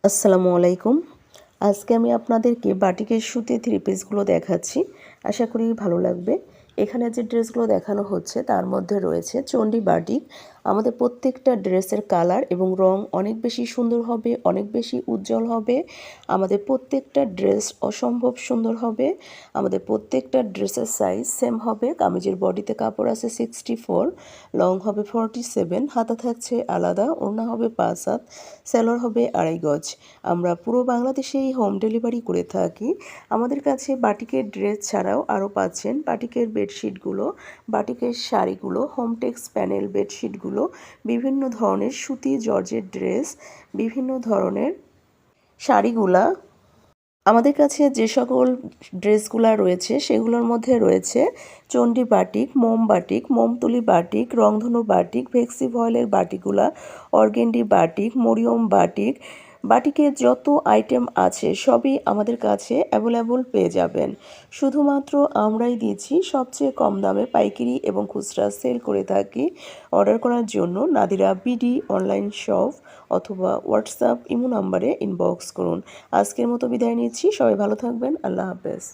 আসসালামু আলাইকুম। আজকে আমি আপনাদেরকে বাটিকের সুতি থ্রি পিসগুলো দেখাচ্ছি। আশা করি ভালো লাগবে। এখানে যে ড্রেসগুলো দেখানো হচ্ছে তার মধ্যে রয়েছে চণ্ডী বাটিক। আমাদের প্রত্যেকটা ড্রেসের কালার এবং রং অনেক বেশি সুন্দর হবে, অনেক বেশি উজ্জ্বল হবে। আমাদের প্রত্যেকটা ড্রেস অসম্ভব সুন্দর হবে। আমাদের প্রত্যেকটা ড্রেসের সাইজ সেম হবে। কামিজের বডিতে কাপড় আছে 64, লং হবে 47, হাতা থাকছে আলাদা, ওড়না হবে 5 হাত, সেলোয়ার হবে 2.5 গজ। আমরা পুরো বাংলাদেশেই হোম ডেলিভারি করে থাকি। আমাদের কাছে বাটিকের ড্রেস ছাড়াও আরও পাচ্ছেন বাটিকের বেডশিটগুলো, বাটিকের শাড়িগুলো, হোমটেক্স প্যানেল বেডশিটগুলো, বিভিন্ন ধরনের সুতি জর্জেট ড্রেস, বিভিন্ন ধরনের শাড়িগুলা। আমাদের কাছে যে সকল ড্রেসগুলা রয়েছে সেগুলোর মধ্যে রয়েছে চণ্ডী বাটিক, মোম বাটিক, মোমতুলি বাটিক, রংধনু বাটিক, ভেক্সি ভয়েলের বাটিকগুলা, অর্গেন্ডি বাটিক, মরিয়ম বাটিক। বাটিকের যত আইটেম আছে সবই আমাদের কাছে অ্যাভেলেবল পেয়ে যাবেন। শুধুমাত্র আমরাই দিচ্ছি সবচেয়ে কম দামে পাইকারি এবং খুচরা সেল করে থাকি। অর্ডার করার জন্য নাদিরা বিডি অনলাইন শপ অথবা হোয়াটসঅ্যাপ ইমো নাম্বারে ইনবক্স করুন। আজকের মতো বিদায় নিচ্ছি। সবাই ভালো থাকবেন। আল্লাহ হাফেজ।